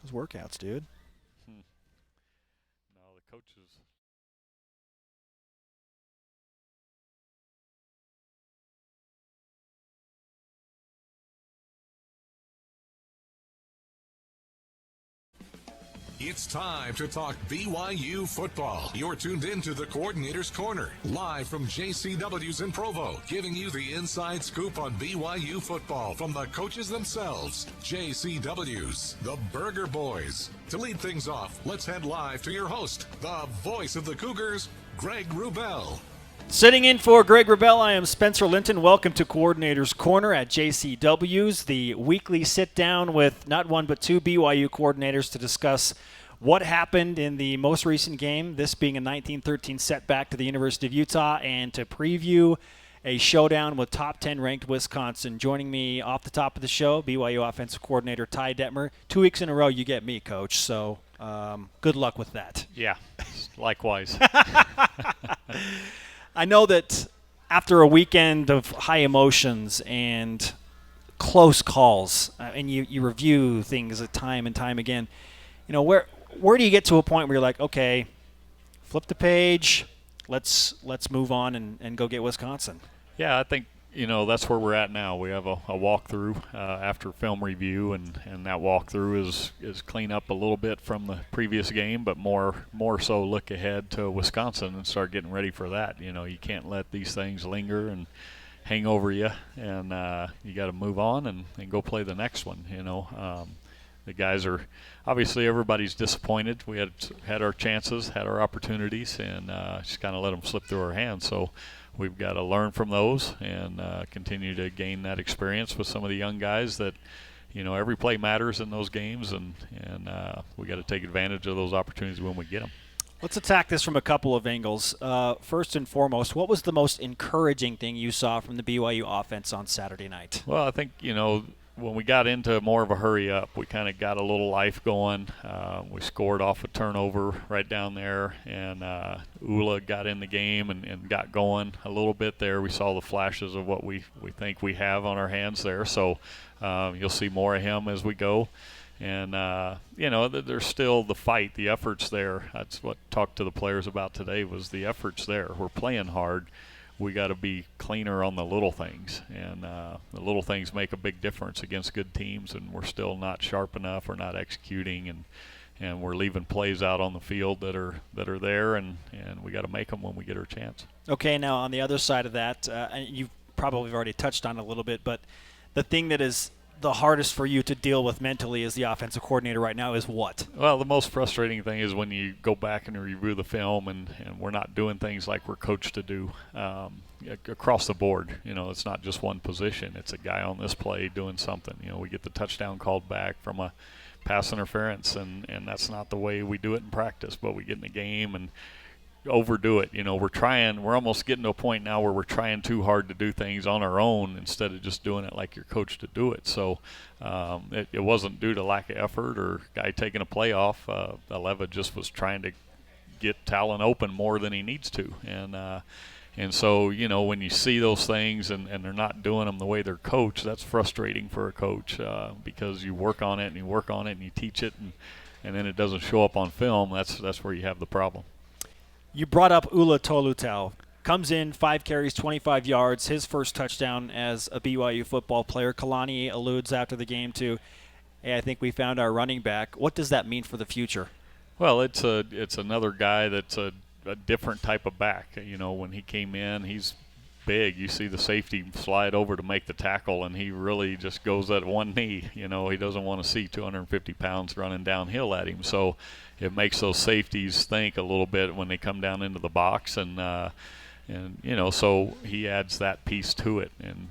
Those workouts, dude. No, the coaches. It's time to talk BYU football. You're tuned in to the Coordinator's Corner, live from JCW's in Provo, giving you the inside scoop on BYU football from the coaches themselves, JCW's, the Burger Boys. To lead things off, let's head live to your host, the voice of the Cougars, Greg Wrubell. Sitting in for Greg Wrubell, I am Spencer Linton. Welcome to Coordinator's Corner at JCW's, the weekly sit-down with not one but two BYU coordinators to discuss what happened in the most recent game, this being a 19-13 setback to the University of Utah, and to preview a showdown with top 10 ranked Wisconsin. Joining me off the top of the show, BYU offensive coordinator Ty Detmer. 2 weeks in a row you get me, Coach, so good luck with that. Yeah, likewise. I know that after a weekend of high emotions and close calls, and you review things time and time again, you know, where do you get to a point where you're like, okay, flip the page, let's move on and go get Wisconsin? Yeah, I think, that's where we're at now. We have a walkthrough after film review, and that walkthrough is clean up a little bit from the previous game, but more so look ahead to Wisconsin and start getting ready for that. You can't let these things linger and hang over you, and you got to move on and go play the next one. The guys are obviously, everybody's disappointed. We had our chances, had our opportunities, and just kind of let them slip through our hands. So we've got to learn from those and continue to gain that experience with some of the young guys that, every play matters in those games, and we got to take advantage of those opportunities when we get them. Let's attack this from a couple of angles. First and foremost, what was the most encouraging thing you saw from the BYU offense on Saturday night? Well, I think, when we got into more of a hurry up, we kind of got a little life going. We scored off a turnover right down there, and Ula got in the game and got going a little bit there. We saw the flashes of what we think we have on our hands there. So you'll see more of him as we go. And, there's still the fight, the effort's there. That's what I talked to the players about today, was the effort's there. We're playing hard. We got to be cleaner on the little things, and the little things make a big difference against good teams, and we're still not sharp enough. We're not executing, and we're leaving plays out on the field that are there, and we got to make them when we get our chance. Okay, now on the other side of that, you probably already touched on it a little bit, but the thing that is the hardest for you to deal with mentally as the offensive coordinator right now is what? Well, the most frustrating thing is when you go back and review the film and we're not doing things like we're coached to do across the board. It's not just one position. It's a guy on this play doing something. We get the touchdown called back from a pass interference, and that's not the way we do it in practice, but we get in the game and overdo it. We're almost getting to a point now where we're trying too hard to do things on our own instead of just doing it like you're coached to do it. So it wasn't due to lack of effort or guy taking a play off. Aleva just was trying to get Talon open more than he needs to. And so, when you see those things and they're not doing them the way they're coached, that's frustrating for a coach because you work on it and you work on it and you teach it and then it doesn't show up on film. That's where you have the problem. You brought up Ula Tolutau. Comes in, 5 carries, 25 yards, his first touchdown as a BYU football player. Kalani alludes after the game to, hey, I think we found our running back. What does that mean for the future? Well, it's another guy that's a different type of back. When he came in, he's big. You see the safety slide over to make the tackle, and he really just goes at one knee. He doesn't want to see 250 pounds running downhill at him. So it makes those safeties think a little bit when they come down into the box, and so he adds that piece to it. And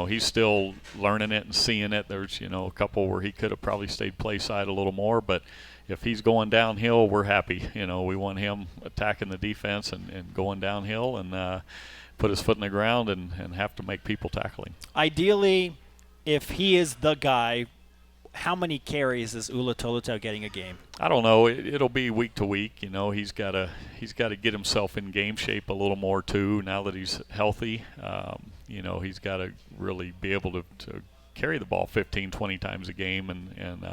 he's still learning it and seeing it. There's a couple where he could have probably stayed play side a little more, but if he's going downhill, we're happy. We want him attacking the defense and going downhill and put his foot in the ground and have to make people tackle him. Ideally, if he is the guy, how many carries is Ula Tolutau getting a game? I don't know. It'll be week to week. He's got to get himself in game shape a little more too. Now that he's healthy, he's got to really be able to carry the ball 15, 20 times a game, and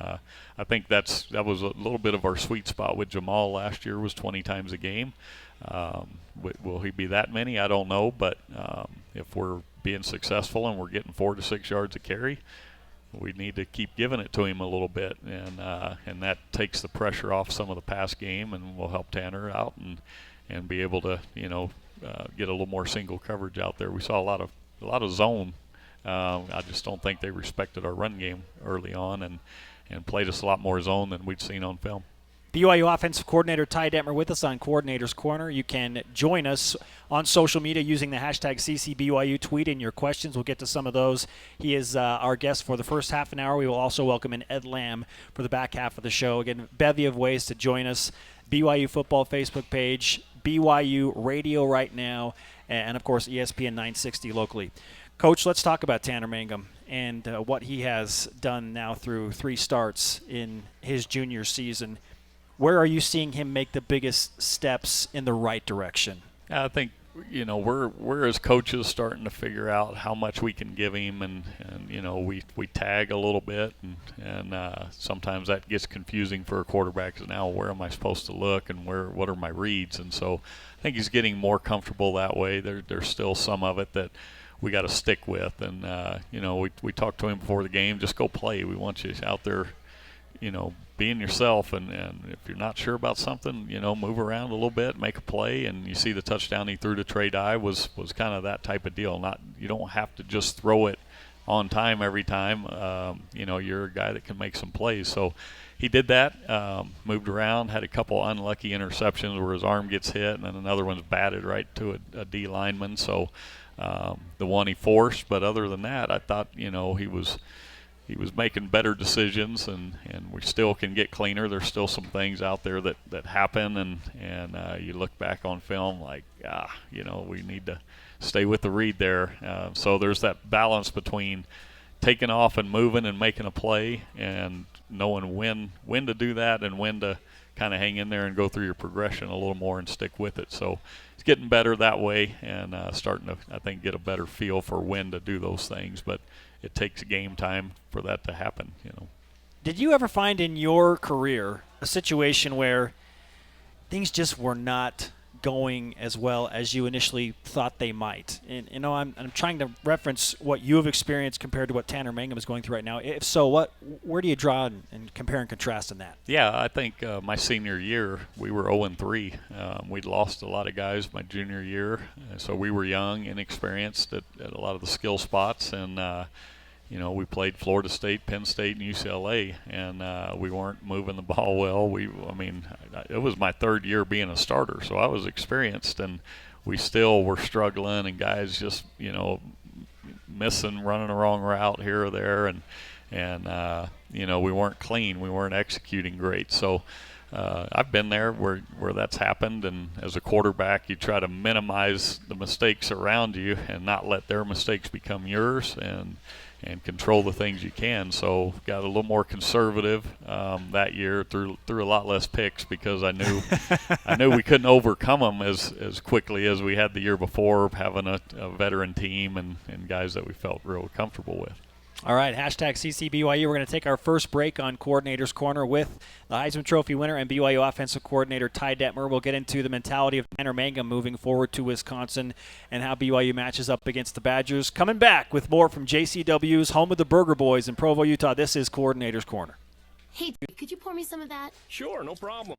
I think that was a little bit of our sweet spot with Jamal last year, was 20 times a game. Will he be that many? I don't know, but if we're being successful and we're getting 4 to 6 yards a carry, we need to keep giving it to him a little bit, and that takes the pressure off some of the pass game, and will help Tanner out and be able to get a little more single coverage out there. We saw a lot of zone. I just don't think they respected our run game early on, and played us a lot more zone than we'd seen on film. BYU offensive coordinator Ty Detmer with us on Coordinator's Corner. You can join us on social media using the hashtag CCBYU. Tweet in your questions. We'll get to some of those. He is our guest for the first half an hour. We will also welcome in Ed Lamb for the back half of the show. Again, bevy of ways to join us. BYU Football Facebook page, BYU Radio right now, and, of course, ESPN 960 locally. Coach, let's talk about Tanner Mangum and what he has done now through 3 starts in his junior season. Where are you seeing him make the biggest steps in the right direction? I think we're as coaches starting to figure out how much we can give him, and we tag a little bit, and sometimes that gets confusing for a quarterback, because now where am I supposed to look, and what are my reads? And so I think he's getting more comfortable that way. There's still some of it that we got to stick with, and we talked to him before the game. Just go play. We want you out there, being yourself, and if you're not sure about something, move around a little bit, make a play. And you see the touchdown he threw to Trey Dye was kind of that type of deal. You don't have to just throw it on time every time. You're a guy that can make some plays. So he did that, moved around, had a couple unlucky interceptions where his arm gets hit, and then another one's batted right to a D lineman. So the one he forced, but other than that, I thought he was making better decisions, and we still can get cleaner. There's still some things out there that happen, and you look back on film like, we need to stay with the read there. So there's that balance between taking off and moving and making a play, and knowing when to do that and when to kind of hang in there and go through your progression a little more and stick with it. So it's getting better that way, and starting to, I think, get a better feel for when to do those things. But it takes game time for that to happen. Did you ever find in your career a situation where things just were not going as well as you initially thought they might? And I'm trying to reference what you have experienced compared to what Tanner Mangum is going through right now. If so, where do you draw and compare and contrast in that? Yeah, I think my senior year we were 0-3. We'd lost a lot of guys my junior year, so we were young, inexperienced at a lot of the skill spots, and we played Florida State, Penn State, and UCLA, and we weren't moving the ball well. It was my 3rd year being a starter, so I was experienced, and we still were struggling, and guys just, missing, running the wrong route here or there, and we weren't clean. We weren't executing great. So I've been there where that's happened, and as a quarterback, you try to minimize the mistakes around you and not let their mistakes become yours, and control the things you can. So got a little more conservative that year, threw a lot less picks, because I knew we couldn't overcome them as quickly as we had the year before, having a veteran team and guys that we felt real comfortable with. All right, hashtag CCBYU. We're going to take our first break on Coordinator's Corner with the Heisman Trophy winner and BYU offensive coordinator Ty Detmer. We'll get into the mentality of Tanner Mangum moving forward to Wisconsin and how BYU matches up against the Badgers. Coming back with more from JCW's home of the Burger Boys in Provo, Utah. This is Coordinator's Corner. Hey, could you pour me some of that? Sure, no problem.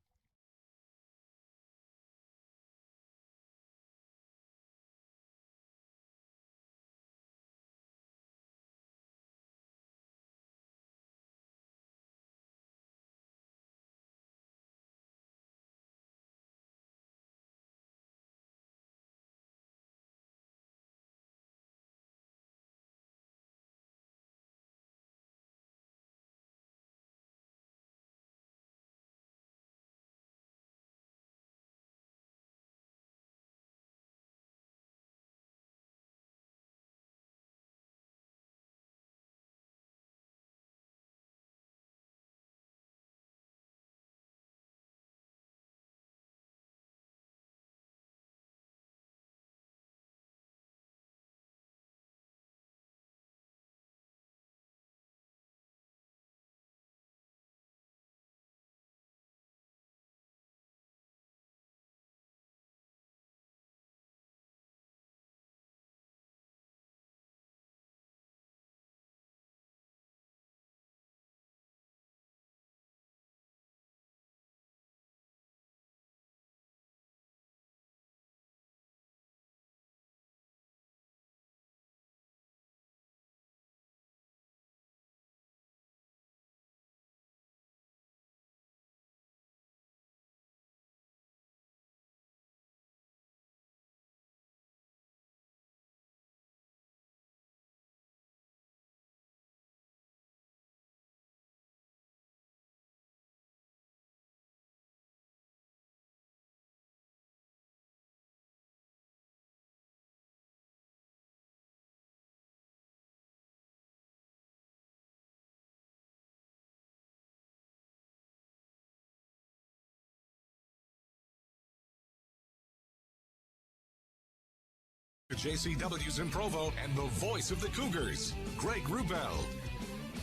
JCW's in Provo and the voice of the Cougars, Greg Wrubell.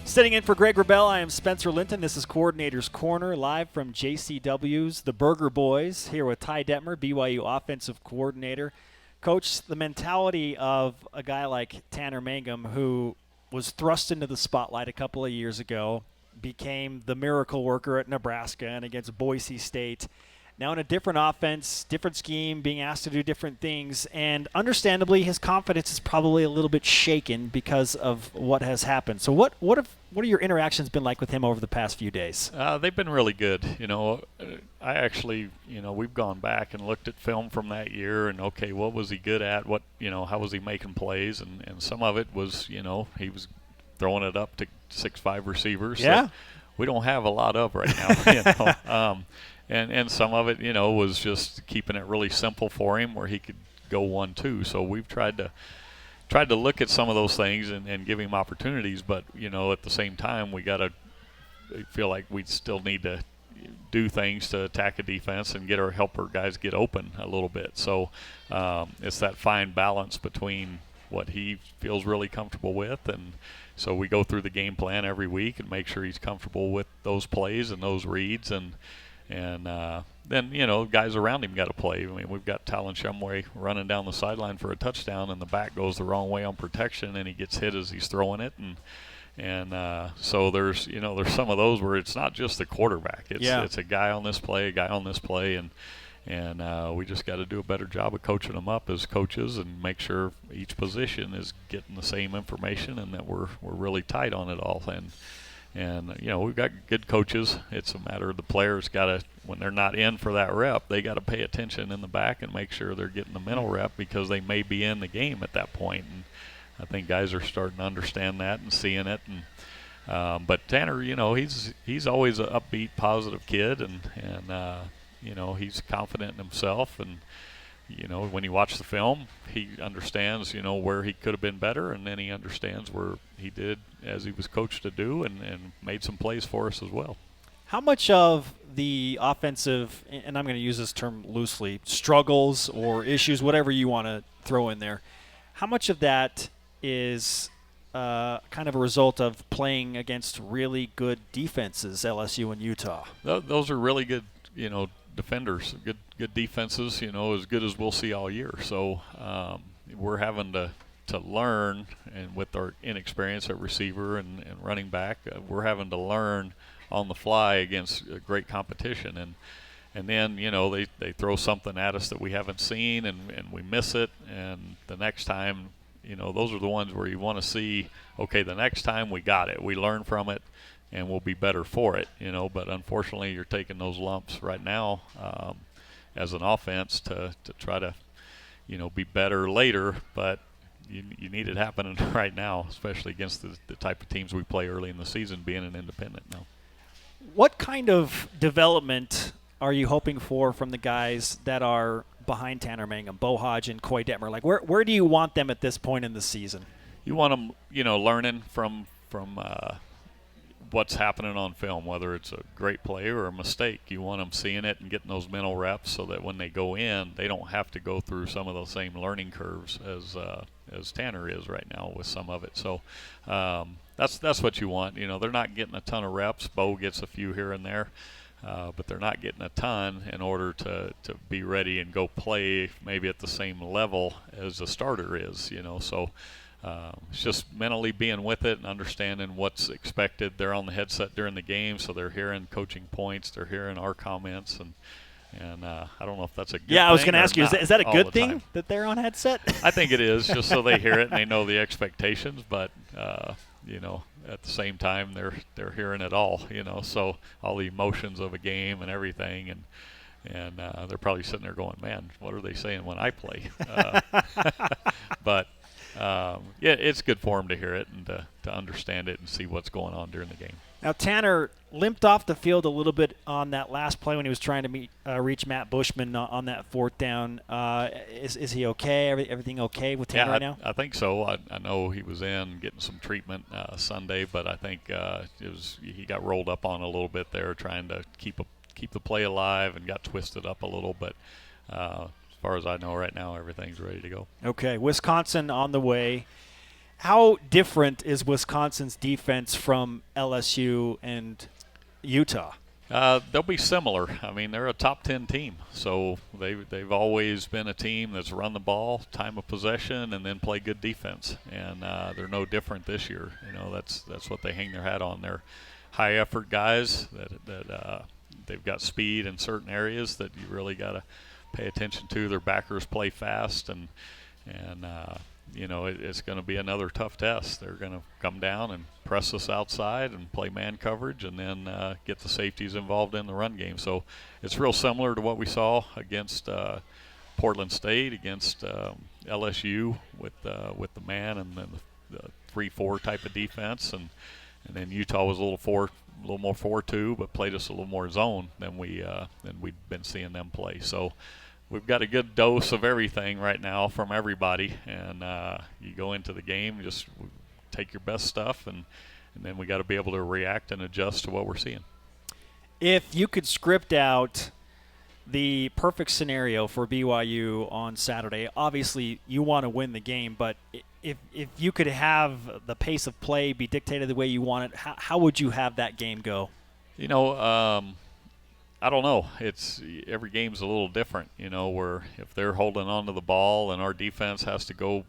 Sitting in for Greg Wrubell, I am Spencer Linton. This is Coordinator's Corner, live from JCW's The Burger Boys, here with Ty Detmer, BYU offensive coordinator. Coach, the mentality of a guy like Tanner Mangum, who was thrust into the spotlight a couple of years ago, became the miracle worker at Nebraska and against Boise State. Now in a different offense, different scheme, being asked to do different things, and understandably his confidence is probably a little bit shaken because of what has happened. So what are your interactions been like with him over the past few days? They've been really good. I actually, we've gone back and looked at film from that year and, okay, what was he good at? How was he making plays? And some of it was, he was throwing it up to 6'5" receivers. Yeah. That we don't have a lot of right now, And some of it, was just keeping it really simple for him where he could go 1-2. So we've tried to look at some of those things and give him opportunities. But, at the same time, we got to feel like we still need to do things to attack a defense and help our guys get open a little bit. So it's that fine balance between what he feels really comfortable with. And so we go through the game plan every week and make sure he's comfortable with those plays and those reads. And then, guys around him got to play. I mean, we've got Talon Shumway running down the sideline for a touchdown, and the back goes the wrong way on protection, and he gets hit as he's throwing it. And so there's some of those where it's not just the quarterback. It's a guy on this play, and we just got to do a better job of coaching them up as coaches and make sure each position is getting the same information and that we're really tight on it all. And we've got good coaches. It's a matter of the players got to, when they're not in for that rep, they got to pay attention in the back and make sure they're getting the mental rep because they may be in the game at that point. And I think guys are starting to understand that and seeing it. And but Tanner, he's always an upbeat, positive kid, and he's confident in himself. And when you watch the film, he understands, where he could have been better, and then he understands where he did as he was coached to do and made some plays for us as well. How much of the offensive, and I'm going to use this term loosely, struggles or issues, whatever you want to throw in there, how much of that is kind of a result of playing against really good defenses, LSU and Utah? Those are really good, defenders, good defenses, as good as we'll see all year. So we're having to learn, and with our inexperience at receiver and running back, we're having to learn on the fly against great competition. And then, they throw something at us that we haven't seen, and we miss it. And the next time, those are the ones where you want to see, okay, the next time we got it, we learn from it, and we'll be better for it, But unfortunately, you're taking those lumps right now as an offense to try to, be better later. But you need it happening right now, especially against the type of teams we play early in the season, being an independent now. What kind of development are you hoping for from the guys that are behind Tanner Mangum, Bo Hodge and Coy Detmer? Like, where do you want them at this point in the season? You want them, learning from what's happening on film, whether it's a great play or a mistake. You want them seeing it and getting those mental reps so that when they go in, they don't have to go through some of those same learning curves as Tanner is right now with some of it. So that's what you want. They're not getting a ton of reps. Bo gets a few here and there, but they're not getting a ton in order to be ready and go play maybe at the same level as a starter is. So it's just mentally being with it and understanding what's expected. They're on the headset during the game, so they're hearing coaching points. They're hearing our comments, and I don't know if that's a good thing. Yeah, I was going to ask you, is that a good thing time. that they're on headset? I think it is, just so they hear it and they know the expectations. But at the same time, they're hearing it all. So all the emotions of a game and everything, and they're probably sitting there going, "Man, what are they saying when I play?" But it's good for them to hear it and to understand it and see what's going on during the game. Now, Tanner limped off the field a little bit on that last play when he was trying to reach Matt Bushman on that fourth down. Is he okay? Everything okay with Tanner right now? I think so. I know he was in getting some treatment Sunday, but I think he got rolled up on a little bit there trying to keep the play alive and got twisted up a little. But as far as I know right now, everything's ready to go. Okay, Wisconsin on the way. How different is Wisconsin's defense from LSU and Utah? They'll be similar. I mean, they're a top 10 team, so they've always been a team that's run the ball, time of possession, and then play good defense. And they're no different this year. You know, that's what they hang their hat on. They're high effort guys that they've got speed in certain areas that you really got to pay attention to. Their backers play fast, and you know, it's going to be another tough test. They're going to come down and press us outside and play man coverage, and then get the safeties involved in the run game. So it's real similar to what we saw against Portland State, against LSU with the man and then the 3-4 type of defense, and then Utah was a little more 4-2, but played us a little more zone than we've been seeing them play. So we've got a good dose of everything right now from everybody, and you go into the game, just take your best stuff, and then we got to be able to react and adjust to what we're seeing. If you could script out the perfect scenario for BYU on Saturday, obviously you want to win the game, but if you could have the pace of play be dictated the way you want it, how would you have that game go? You know, I don't know. It's every game's a little different, you know, where if they're holding on to the ball and our defense has to go,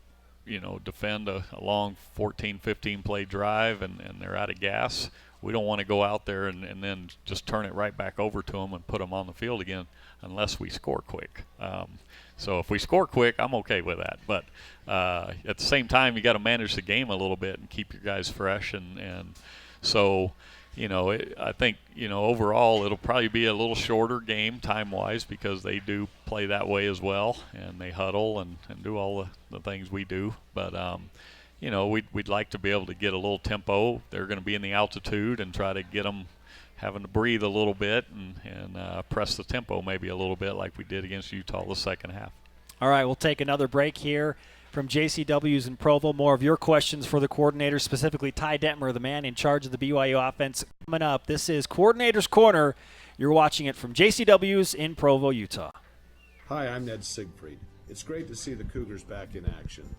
you know, defend a long 14, 15 play drive and they're out of gas, we don't want to go out there and then just turn it right back over to them and put them on the field again unless we score quick. So if we score quick, I'm okay with that. But at the same time, you got to manage the game a little bit and keep your guys fresh. And so, you know, I think, you know, overall it'll probably be a little shorter game time-wise because they do play that way as well, and they huddle and do all the things we do. But, you know, we'd like to be able to get a little tempo. They're going to be in the altitude and try to get them having to breathe a little bit and press the tempo maybe a little bit like we did against Utah the second half. All right, we'll take another break here from JCW's in Provo. More of your questions for the coordinator, specifically Ty Detmer, the man in charge of the BYU offense, coming up. This is Coordinator's Corner. You're watching it from JCW's in Provo, Utah. Hi, I'm Ned Siegfried. It's great to see the Cougars back in action.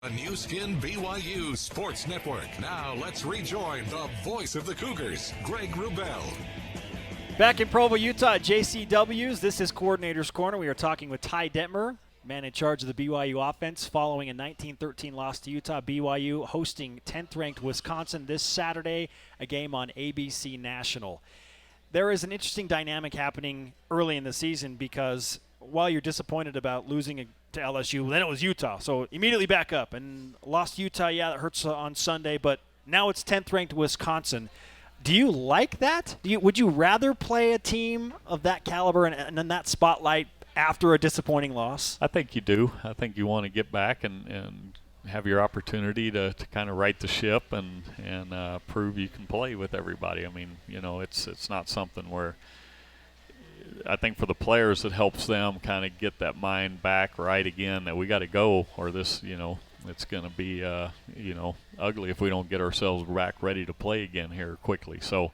A new skin BYU Sports Network. Now let's rejoin the voice of the Cougars, Greg Wrubell. Back in Provo, Utah at JCW's. This is Coordinator's Corner. We are talking with Ty Detmer, man in charge of the BYU offense, following a 19-13 loss to Utah. BYU hosting 10th-ranked Wisconsin this Saturday, a game on ABC National. there is an interesting dynamic happening early in the season because while you're disappointed about losing to LSU, then it was Utah. So immediately back up and lost to Utah. Yeah, that hurts on Sunday, but now it's 10th ranked Wisconsin. Do you like that? Would you rather play a team of that caliber and in that spotlight after a disappointing loss? I think you do. I think you want to get back and have your opportunity to kind of right the ship and prove you can play with everybody. I mean, it's not something where I think for the players it helps them kind of get that mind back right again that we got to go or this, it's going to be, ugly if we don't get ourselves back ready to play again here quickly. So,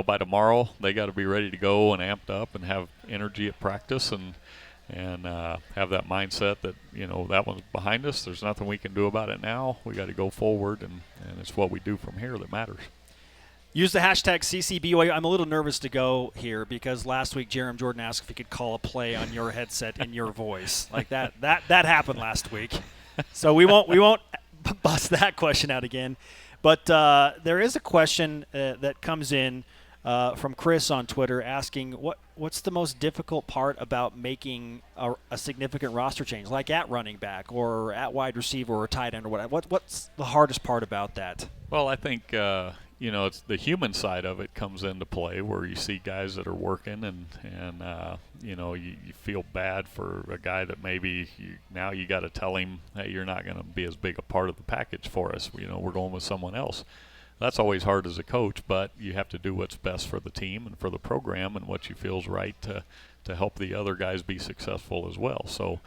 by tomorrow they got to be ready to go and amped up and have energy at practice and have that mindset that, that one's behind us. There's nothing we can do about it now. We got to go forward, and it's what we do from here that matters. Use the hashtag CCBYU. I'm a little nervous to go here because last week Jerem Jordan asked if he could call a play on your headset in your voice. Like that happened last week. So we won't bust that question out again. But there is a question that comes in from Chris on Twitter asking what's the most difficult part about making a significant roster change, like at running back or at wide receiver or tight end or whatever. What's the hardest part about that? Well, I think it's the human side of it comes into play where you see guys that are working and you feel bad for a guy that maybe now you got to tell him, hey, you're not going to be as big a part of the package for us. We're going with someone else. That's always hard as a coach, but you have to do what's best for the team and for the program and what you feel is right to help the other guys be successful as well. So,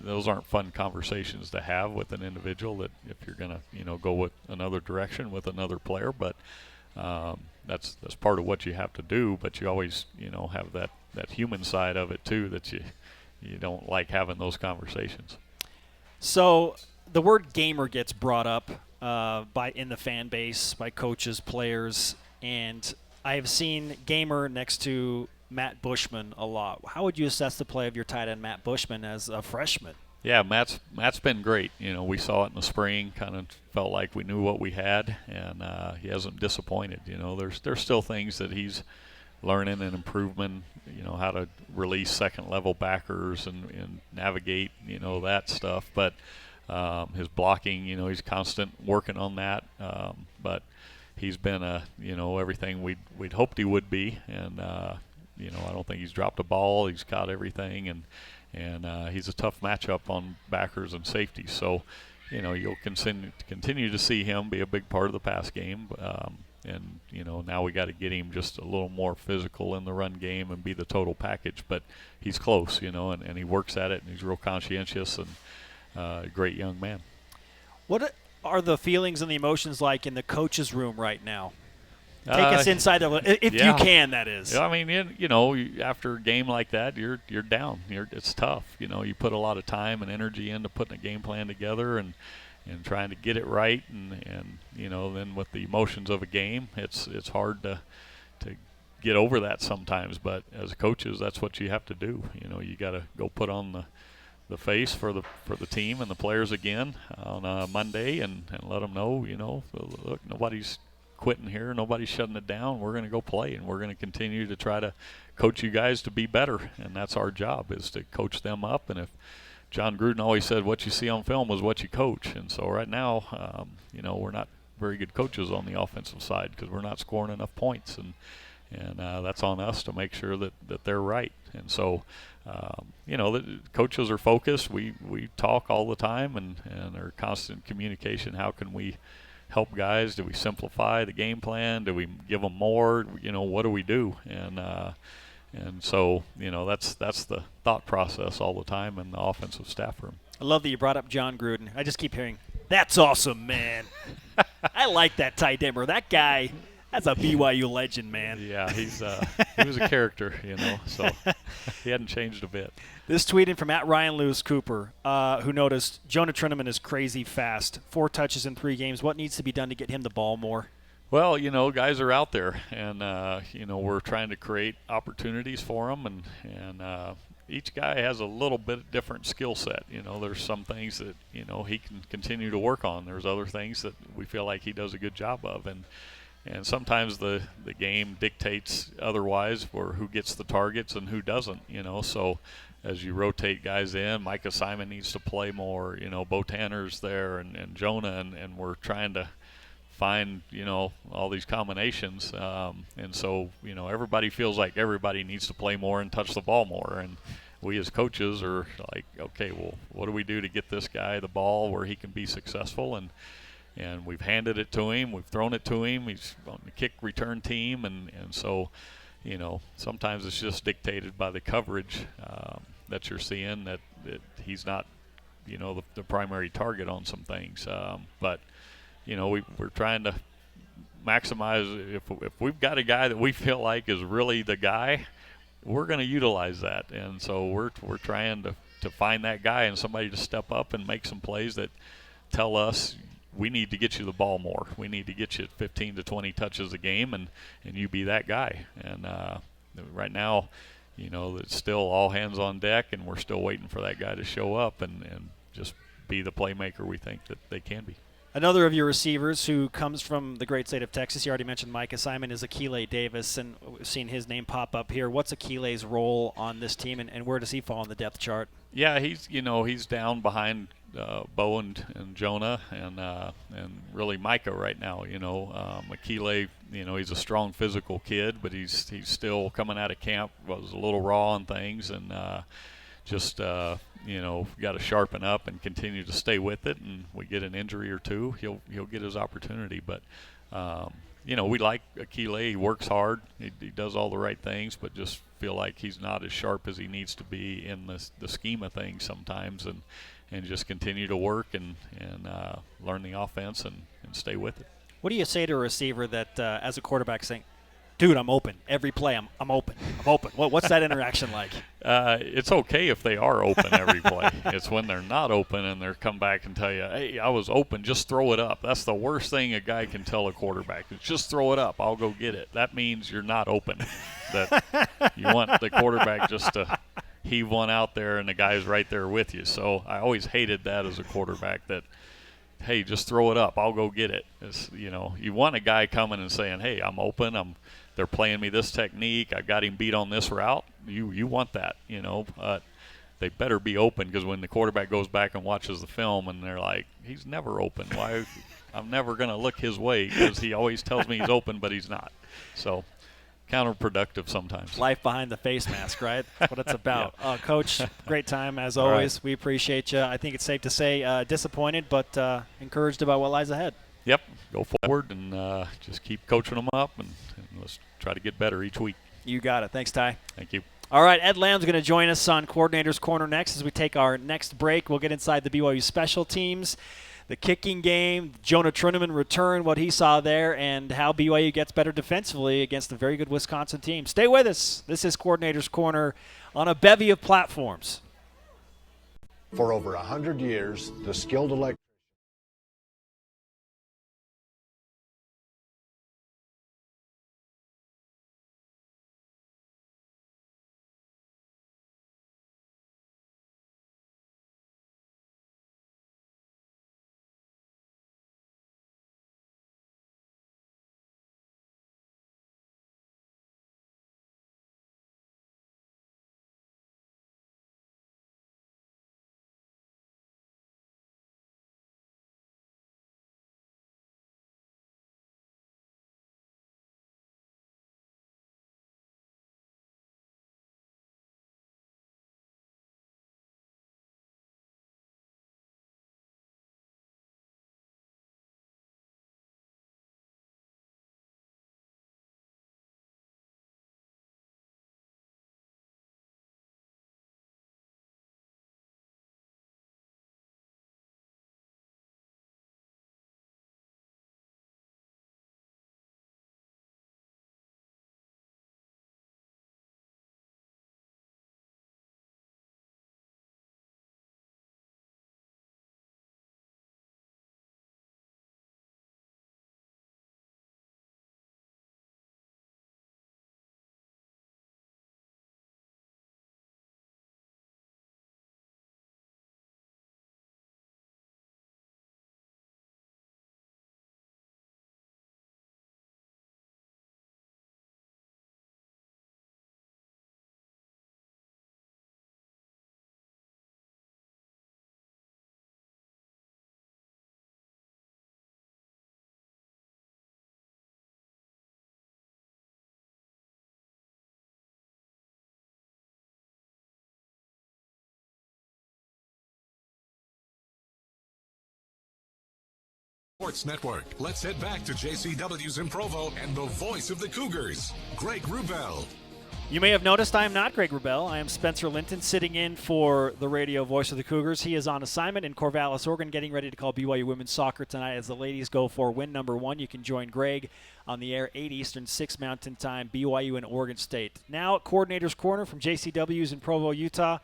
those aren't fun conversations to have with an individual that if you're going to, go with another direction with another player. But that's part of what you have to do. But you always, have that human side of it too that you don't like having those conversations. So the word gamer gets brought up in the fan base by coaches, players, and I have seen gamer next to Matt Bushman a lot. How would you assess the play of your tight end Matt Bushman as a freshman? Yeah, Matt's been great. We saw it in the spring. Kind of felt like we knew what we had, and he hasn't disappointed. There's still things that he's learning and improving. How to release second level backers and navigate. That stuff, but. His blocking, he's constant working on that. But he's been everything we'd hoped he would be, and I don't think he's dropped a ball. He's caught everything, and he's a tough matchup on backers and safeties. So, you'll continue to see him be a big part of the pass game. And now we got to get him just a little more physical in the run game and be the total package. But he's close, and he works at it, and he's real conscientious and. Great young man. What are the feelings and the emotions like in the coach's room right now? Take us inside if you can, that is. Yeah, I mean, after a game like that, you're down. It's tough. You put a lot of time and energy into putting a game plan together and trying to get it right, and then with the emotions of a game, it's hard to get over that sometimes. But as coaches, that's what you have to do. You got to go put on the face for the team and the players again on Monday and let them know, look, nobody's quitting here, nobody's shutting it down. We're going to go play, and we're going to continue to try to coach you guys to be better, and that's our job is to coach them up. And if John Gruden always said what you see on film is what you coach, and so right now, we're not very good coaches on the offensive side because we're not scoring enough points, and that's on us to make sure that they're right. And so, the coaches are focused. We talk all the time and are constant communication. How can we help guys? Do we simplify the game plan? Do we give them more? What do we do? And so, that's the thought process all the time in the offensive staff room. I love that you brought up John Gruden. I just keep hearing, that's awesome, man. I like that tight end. That guy. That's a BYU legend, man. Yeah, he was a character, so he hadn't changed a bit. This tweet in from @Ryan Lewis Cooper, who noticed Jonah Trinnaman is crazy fast. 4 touches in 3 games. What needs to be done to get him the ball more? Well, guys are out there, and we're trying to create opportunities for them, and each guy has a little bit different skill set. There's some things that he can continue to work on. There's other things that we feel like he does a good job of, and and sometimes the game dictates otherwise for who gets the targets and who doesn't. So as you rotate guys in, Micah Simon needs to play more. Bo Tanner's there and Jonah, and we're trying to find all these combinations, and so everybody feels like everybody needs to play more and touch the ball more, and we as coaches are like, okay, well, what do we do to get this guy the ball where he can be successful? And we've handed it to him, we've thrown it to him, he's on the kick return team, and so sometimes it's just dictated by the coverage that you're seeing, that he's not the primary target on some things, but we're trying to maximize. If we've got a guy that we feel like is really the guy, we're going to utilize that. And so we're trying to find that guy and somebody to step up and make some plays that tell us we need to get you the ball more. We need to get you 15 to 20 touches a game, and you be that guy. And right now, it's still all hands on deck, and we're still waiting for that guy to show up and just be the playmaker we think that they can be. Another of your receivers who comes from the great state of Texas, you already mentioned Micah Simon, is Akile Davis, and we've seen his name pop up here. What's Akile's role on this team, and where does he fall on the depth chart? Yeah, he's down behind Bo and Jonah and really Micah right now. Akile, he's a strong physical kid, but he's still coming out of camp, was a little raw on things, and just got to sharpen up and continue to stay with it. And we get an injury or two, he'll get his opportunity. But we like Akile. He works hard. He does all the right things, but just feel like he's not as sharp as he needs to be in the scheme of things sometimes. And just continue to work and learn the offense and stay with it. What do you say to a receiver that, as a quarterback, saying, dude, I'm open. Every play, I'm open. I'm open. What's that interaction like? It's okay if they are open every play. It's when they're not open and they're come back and tell you, hey, I was open, just throw it up. That's the worst thing a guy can tell a quarterback. Is just throw it up. I'll go get it. That means you're not open. That you want the quarterback just to heave one out there and the guy's right there with you. So I always hated that as a quarterback, that, hey, just throw it up. I'll go get it. You want a guy coming and saying, hey, I'm open. They're playing me this technique. I got him beat on this route. You want that, but they better be open, because when the quarterback goes back and watches the film and they're like, he's never open. Why? I'm never going to look his way, because he always tells me he's open, but he's not. So counterproductive sometimes. Life behind the face mask, right? That's what it's about. Yeah. Coach, great time as always. Right. We appreciate you. I think it's safe to say disappointed, but encouraged about what lies ahead. Yep, go forward and just keep coaching them up, and let's try to get better each week. You got it. Thanks, Ty. Thank you. All right, Ed Lamb's going to join us on Coordinator's Corner next as we take our next break. We'll get inside the BYU special teams, the kicking game, Jonah Truneman return, what he saw there, and how BYU gets better defensively against a very good Wisconsin team. Stay with us. This is Coordinator's Corner on a bevy of platforms. For over 100 years, the skilled electrician Sports Network. Let's head back to JCW's in Provo and the voice of the Cougars, Greg Wrubell. You may have noticed I am not Greg Wrubell. I am Spencer Linton, sitting in for the radio voice of the Cougars. He is on assignment in Corvallis, Oregon, getting ready to call BYU women's soccer tonight as the ladies go for win number 1. You can join Greg on the air 8 Eastern, 6 Mountain Time, BYU and Oregon State. Now, Coordinator's Corner from JCW's in Provo, Utah,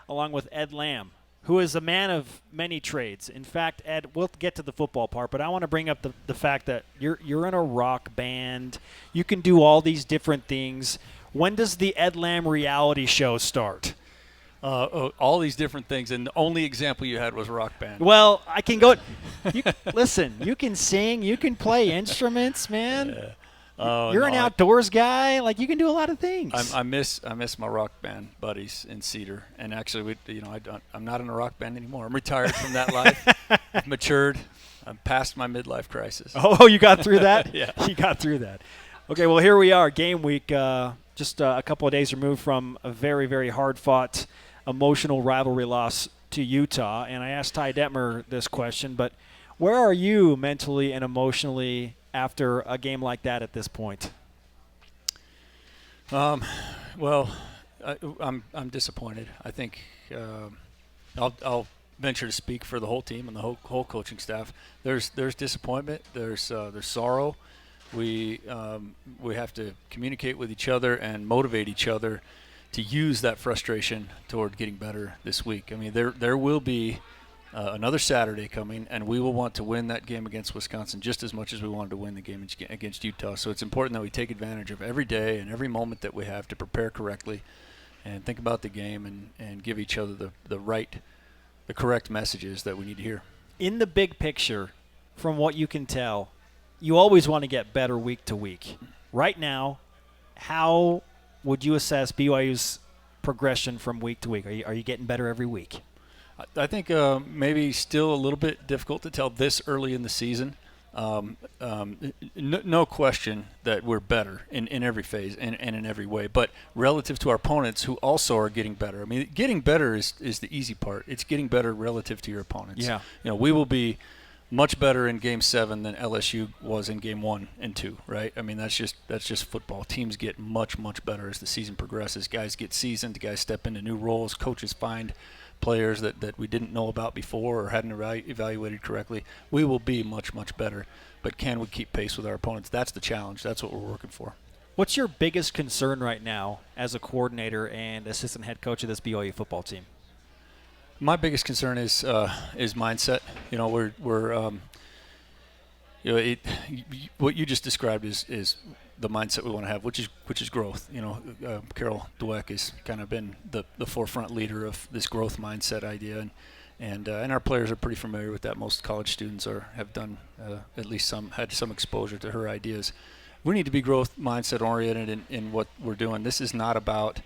along with Ed Lamb, who is a man of many trades. In fact, Ed, we'll get to the football part, but I want to bring up the fact that you're in a rock band. You can do all these different things. When does the Ed Lamb reality show start? All these different things, and the only example you had was rock band. Well, I can go. Listen, you can sing, you can play instruments, man. Yeah. You're an outdoors guy. Like, you can do a lot of things. I miss my rock band buddies in Cedar, and actually, I'm not in a rock band anymore. I'm retired from that life. I've matured. I'm past my midlife crisis. Oh, you got through that? Yeah, you got through that. Okay, well, here we are, game week. Just a couple of days removed from a very, very hard-fought, emotional rivalry loss to Utah. And I asked Ty Detmer this question, but where are you mentally and emotionally after a game like that at this point? Well, I'm disappointed. I think I'll venture to speak for the whole team and the whole coaching staff. There's disappointment. There's sorrow. We have to communicate with each other and motivate each other to use that frustration toward getting better this week. I mean, there will be another Saturday coming, and we will want to win that game against Wisconsin just as much as we wanted to win the game against Utah. So it's important that we take advantage of every day and every moment that we have to prepare correctly and think about the game and give each other the correct messages that we need to hear. In the big picture, from what you can tell, you always want to get better week to week. Right now, how would you assess BYU's progression from week to week? Are you getting better every week? I think maybe still a little bit difficult to tell this early in the season. No question that we're better in every phase and in every way. But relative to our opponents who also are getting better, I mean, getting better is the easy part. It's getting better relative to your opponents. Yeah. We will be much better in Game 7 than LSU was in Game 1 and 2, right? I mean, that's just football. Teams get much, much better as the season progresses. Guys get seasoned. Guys step into new roles. Coaches find players that we didn't know about before or hadn't evaluated correctly. We will be much, much better. But can we keep pace with our opponents? That's the challenge. That's what we're working for. What's your biggest concern right now as a coordinator and assistant head coach of this BYU football team? My biggest concern is mindset. What you just described is the mindset we want to have, which is growth. Carol Dweck has kind of been the forefront leader of this growth mindset idea, and our players are pretty familiar with that. Most college students have done at least had some exposure to her ideas. We need to be growth mindset oriented in what we're doing. This is not about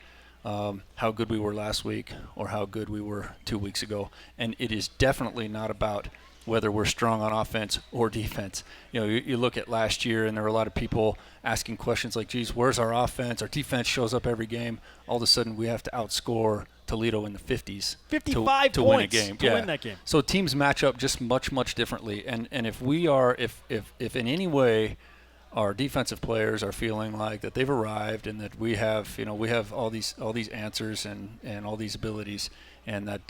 how good we were last week or how good we were 2 weeks ago. And it is definitely not about whether we're strong on offense or defense. You look at last year, and there were a lot of people asking questions like, geez, where's our offense? Our defense shows up every game. All of a sudden, we have to outscore Toledo in the 50s 55 to points win a game. to win that game. So teams match up just much, much differently. And if we are, if in any way our defensive players are feeling like that they've arrived and that we have all these answers and all these abilities, and that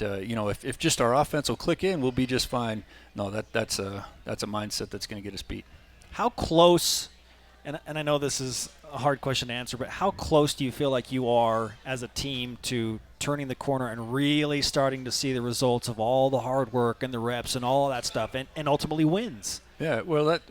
if just our offense will click in, we'll be just fine. No, that's a mindset that's going to get us beat. How close, and I know this is a hard question to answer, but how close do you feel like you are as a team to turning the corner and really starting to see the results of all the hard work and the reps and all of that stuff and ultimately wins? Yeah, well, that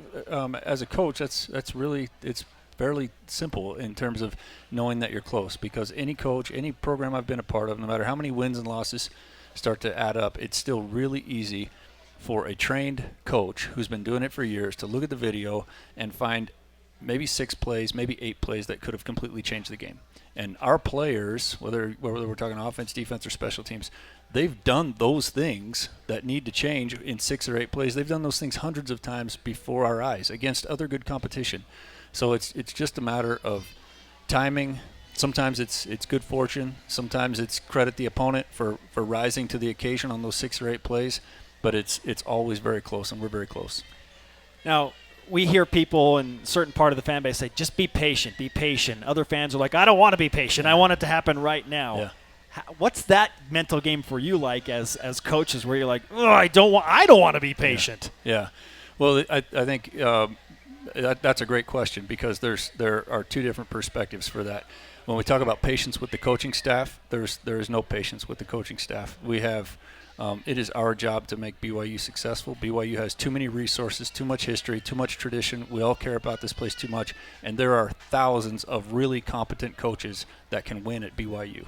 as a coach, that's really, it's fairly simple in terms of knowing that you're close, because any coach, any program I've been a part of, no matter how many wins and losses start to add up, it's still really easy for a trained coach who's been doing it for years to look at the video and find maybe 6 plays, maybe 8 plays that could have completely changed the game. And our players, whether we're talking offense, defense, or special teams, they've done those things that need to change in 6 or 8 plays. They've done those things hundreds of times before our eyes against other good competition. So it's just a matter of timing. Sometimes it's good fortune. Sometimes it's credit the opponent for rising to the occasion on those 6 or 8 plays. But it's always very close, and we're very close. Now, we hear people in a certain part of the fan base say, just be patient, be patient. Other fans are like, I don't want to be patient. I want it to happen right now. Yeah. What's that mental game for you like as coaches where you're like, oh, I don't want to be patient? Yeah. Well, I think that's a great question because there are two different perspectives for that. When we talk about patience with the coaching staff, there is no patience with the coaching staff. We have it is our job to make BYU successful. BYU has too many resources, too much history, too much tradition. We all care about this place too much, and there are thousands of really competent coaches that can win at BYU.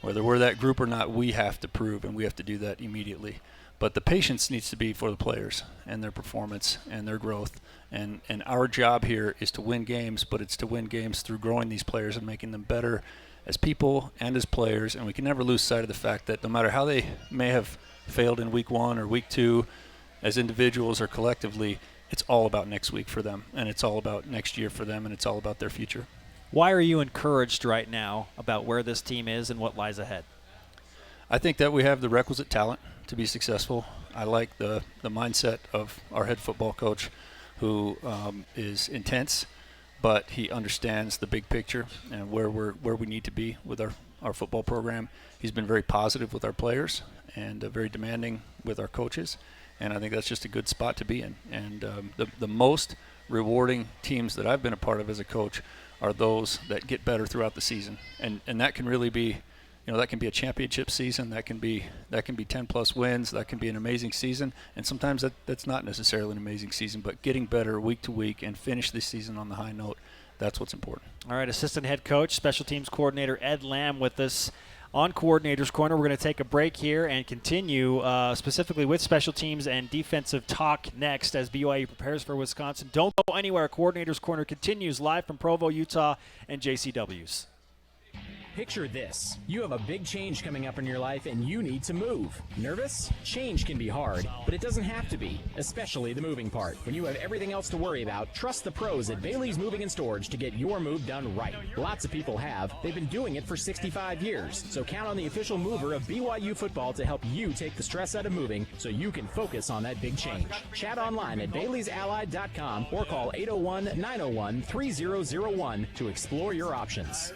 Whether we're that group or not, we have to prove, and we have to do that immediately. But the patience needs to be for the players and their performance and their growth. And our job here is to win games, but it's to win games through growing these players and making them better as people and as players. And we can never lose sight of the fact that no matter how they may have failed in week 1 or week 2 as individuals or collectively, it's all about next week for them, and it's all about next year for them, and it's all about their future. Why are you encouraged right now about where this team is and what lies ahead? I think that we have the requisite talent to be successful. I like the mindset of our head football coach, who is intense, but he understands the big picture and where we need to be with our football program. He's been very positive with our players and very demanding with our coaches, and I think that's just a good spot to be in. And the most rewarding teams that I've been a part of as a coach are those that get better throughout the season, and that can really be, that can be a championship season, that can be 10-plus wins, that can be an amazing season, and sometimes that's not necessarily an amazing season, but getting better week to week and finish this season on the high note, that's what's important. All right, assistant head coach, special teams coordinator Ed Lamb with us on Coordinator's Corner. We're going to take a break here and continue specifically with special teams and defensive talk next as BYU prepares for Wisconsin. Don't go anywhere. Coordinator's Corner continues live from Provo, Utah, and JCW's. Picture this. You have a big change coming up in your life and you need to move. Nervous? Change can be hard, but it doesn't have to be, especially the moving part. When you have everything else to worry about, trust the pros at Bailey's Moving and Storage to get your move done right. Lots of people have. They've been doing it for 65 years. So count on the official mover of BYU football to help you take the stress out of moving so you can focus on that big change. Chat online at baileysallied.com or call 801-901-3001 to explore your options.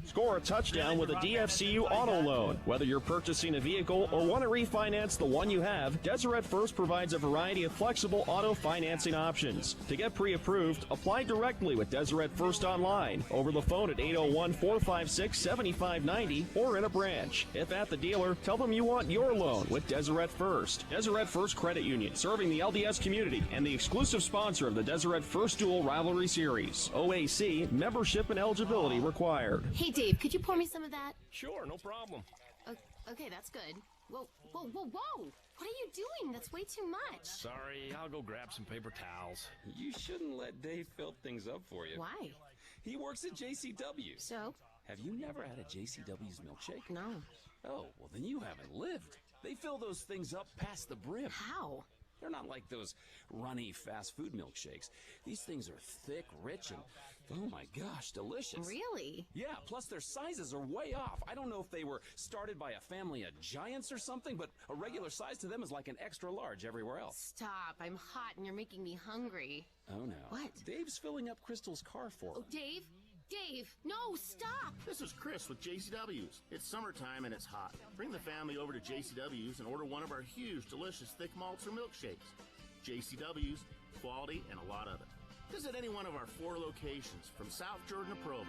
Score a touchdown with a DFCU auto loan. Whether you're purchasing a vehicle or want to refinance the one you have, Deseret First provides a variety of flexible auto financing options. To get pre-approved, apply directly with Deseret First online, over the phone at 801-456-7590, or in a branch. If at the dealer, tell them you want your loan with Deseret First. Deseret First Credit Union, serving the LDS community and the exclusive sponsor of the Deseret First Dual Rivalry Series. OAC, membership and eligibility required. Hey, Dave, could you pour me some of that? Sure, no problem. Okay, that's good. Whoa. What are you doing? That's way too much. Sorry, I'll go grab some paper towels. You shouldn't let Dave fill things up for you. Why? He works at JCW. So? Have you never had a JCW's milkshake? No. Oh, well then you haven't lived. They fill those things up past the brim. How? They're not like those runny fast food milkshakes. These things are thick, rich, and oh my gosh, delicious. Really? Yeah, plus their sizes are way off. I don't know if they were started by a family of giants or something, but a regular size to them is like an extra large everywhere else. Stop. I'm hot and you're making me hungry. Oh no. What? Dave's filling up Crystal's car for her. Oh, Dave, no, stop! This is Chris with JCW's. It's summertime and it's hot. Bring the family over to JCW's and order one of our huge, delicious thick malts or milkshakes. JCW's, quality, and a lot of it. Visit any one of our 4 locations from South Jordan to Provo.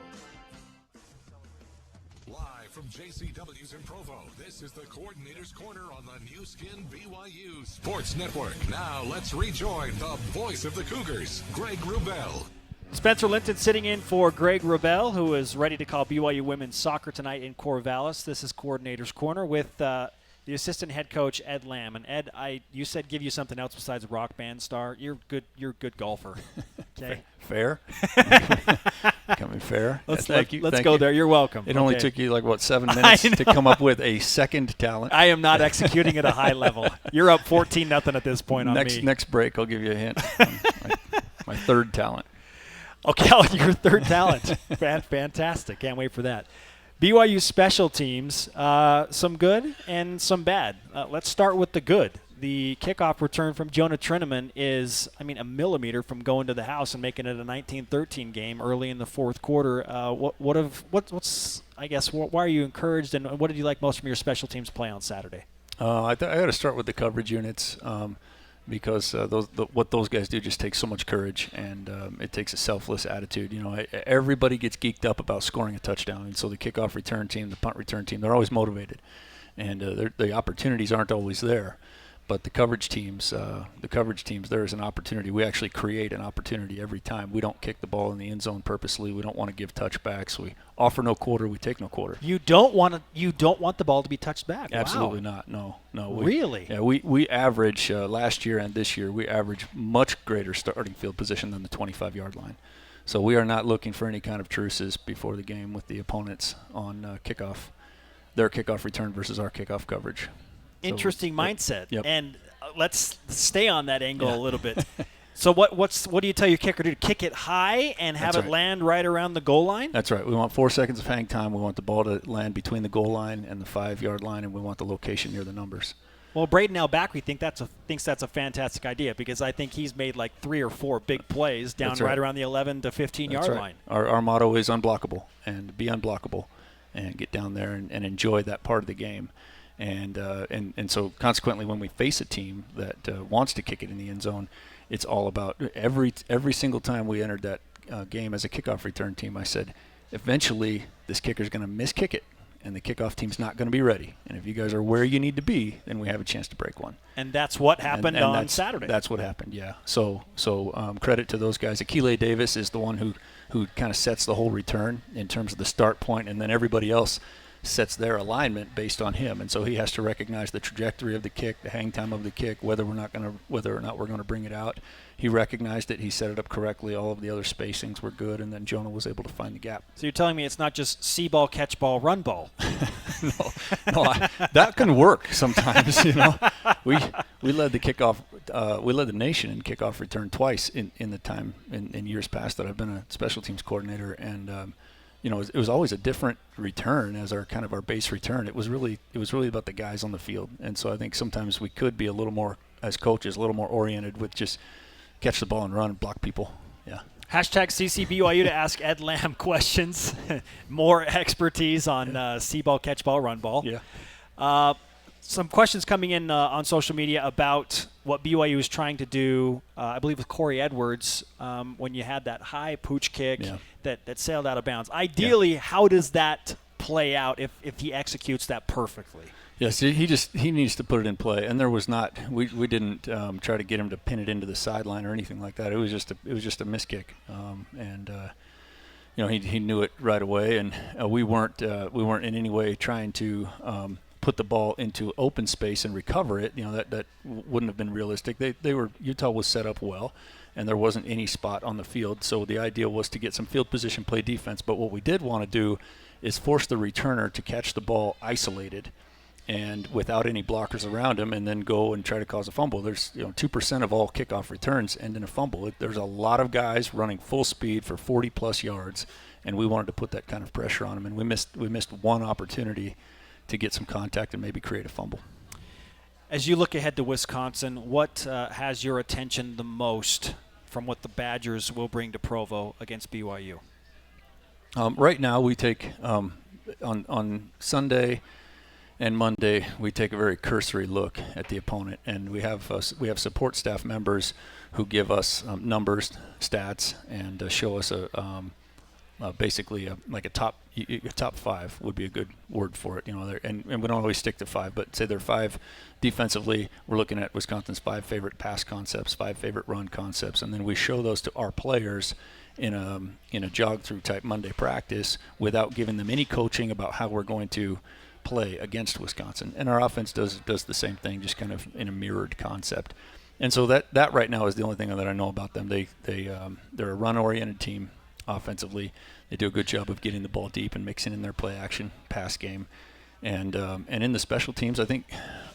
Live from JCW's in Provo, this is the Coordinator's Corner on the new skin BYU Sports Network. Now let's rejoin the voice of the Cougars, Greg Wrubell. Spencer Linton sitting in for Greg Wrubell, who is ready to call BYU women's soccer tonight in Corvallis. This is Coordinator's Corner with the assistant head coach Ed Lamb. And Ed, you said give you something else besides a rock band star. You're a good golfer. Okay. Fair. Coming fair. Let's Thank you. Let's go there. You're welcome. It only took you 7 minutes to come up with a second talent. I am not executing at a high level. You're up 14-0 at this point on me. Next break, I'll give you a hint. My third talent. Okay, your third talent. Fantastic. Can't wait for that. BYU special teams, some good and some bad. Let's start with the good. the kickoff return from Jonah Trineman is, a millimeter from going to the house and making it a 19-13 game early in the fourth quarter. Why are you encouraged, and what did you like most from your special teams play on Saturday? I got to start with the coverage units because what those guys do just takes so much courage, and it takes a selfless attitude. Everybody gets geeked up about scoring a touchdown, and so the kickoff return team, the punt return team, they're always motivated, and the opportunities aren't always there. But the coverage teams, there is an opportunity. We actually create an opportunity every time. We don't kick the ball in the end zone purposely. We don't want to give touchbacks. We offer no quarter. We take no quarter. You don't want the ball to be touched back. Absolutely Wow. not. No. Really? Yeah. We average last year and this year. We average much greater starting field position than the 25-yard line. So we are not looking for any kind of truces before the game with the opponents on kickoff, their kickoff return versus our kickoff coverage. Interesting mindset. Yep. And let's stay on that angle a little bit. So what do you tell your kicker to do? Kick it high and have That's it right. land right around the goal line? That's right. We want 4 seconds of hang time. We want the ball to land between the goal line and the 5-yard line, and we want the location near the numbers. Well, Braden Albacri thinks that's a fantastic idea, because I think he's made like 3 or 4 big plays down That's right. around the 11 to 15-yard line. Our motto is unblockable, and be unblockable and get down there and enjoy that part of the game. And so consequently, when we face a team that wants to kick it in the end zone, it's all about every single time we entered that game as a kickoff return team, I said, eventually this kicker's going to miskick it, and the kickoff team's not going to be ready. And if you guys are where you need to be, then we have a chance to break one. And that's what happened on Saturday. That's what happened, yeah. So credit to those guys. Akile Davis is the one who kind of sets the whole return in terms of the start point, and then everybody else sets their alignment based on him, and so he has to recognize the trajectory of the kick, the hang time of the kick, whether or not we're going to bring it out. He recognized it. He set it up correctly. All of the other spacings were good, and then Jonah was able to find the gap. So you're telling me it's not just see ball, catch ball, run ball? No, that can work sometimes. We led the kickoff. We led the nation in kickoff return twice in the time in years past that I've been a special teams coordinator, and it was always a different return as our base return. It was really about the guys on the field, and so I think sometimes we could be a little more, as coaches, a little more oriented with just catch the ball and run and block people. Yeah. #CCBYU to ask Ed Lamb questions. More expertise on see ball, catch ball, run ball. Yeah. Some questions coming in on social media about what BYU is trying to do, I believe with Corey Edwards, when you had that high pooch kick that sailed out of bounds. Ideally, how does that play out if he executes that perfectly? Yes, he needs to put it in play, and there was not. We didn't try to get him to pin it into the sideline or anything like that. It was just a miss kick, and he knew it right away, and we weren't in any way trying to put the ball into open space and recover it. That wouldn't have been realistic. Utah was set up well, and there wasn't any spot on the field. So the idea was to get some field position, play defense. But what we did want to do is force the returner to catch the ball isolated and without any blockers around him, and then go and try to cause a fumble. There's 2% of all kickoff returns end in a fumble. There's a lot of guys running full speed for 40+ yards, and we wanted to put that kind of pressure on them. And we missed one opportunity to get some contact and maybe create a fumble. As you look ahead to Wisconsin, what has your attention the most from what the Badgers will bring to Provo against BYU? Right now, we take on Sunday and Monday, we take a very cursory look at the opponent, and we have support staff members who give us numbers, stats, and show us basically like a top 5 would be a good word for it. And we don't always stick to 5, but say they're 5 defensively. We're looking at Wisconsin's 5 favorite pass concepts, 5 favorite run concepts, and then we show those to our players in a jog through type Monday practice without giving them any coaching about how we're going to play against Wisconsin. And our offense does the same thing, just kind of in a mirrored concept. And so that right now is the only thing that I know about them. They're a run-oriented team offensively. They do a good job of getting the ball deep and mixing in their play action pass game. And in the special teams, I think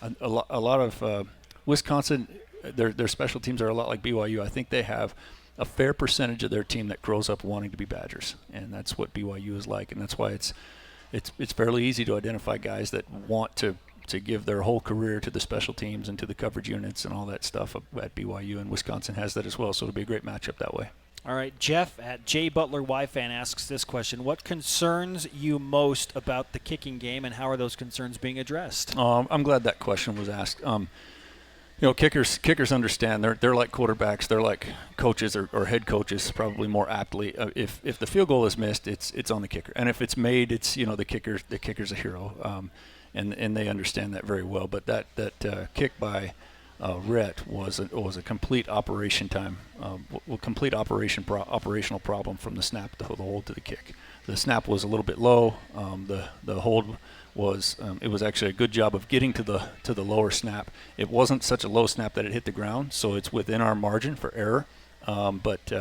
a lot of Wisconsin, their special teams are a lot like BYU. I think they have a fair percentage of their team that grows up wanting to be Badgers, and that's what BYU is like. And that's why it's fairly easy to identify guys that want to to give their whole career to the special teams and to the coverage units and all that stuff at BYU, and Wisconsin has that as well. So it'll be a great matchup that way. All right, Jeff at J Butler YFan asks this question: what concerns you most about the kicking game, and how are those concerns being addressed? I'm glad that question was asked. Kickers understand. They're like quarterbacks. They're like coaches or head coaches, probably more aptly. If the field goal is missed, it's on the kicker, and if it's made, it's the kicker's a hero, and they understand that very well. But that kick by Rhett was a complete operational problem from the snap to the hold to the kick. The snap was a little bit low. The hold was it was actually a good job of getting to the lower snap. It wasn't such a low snap that it hit the ground, so it's within our margin for error. But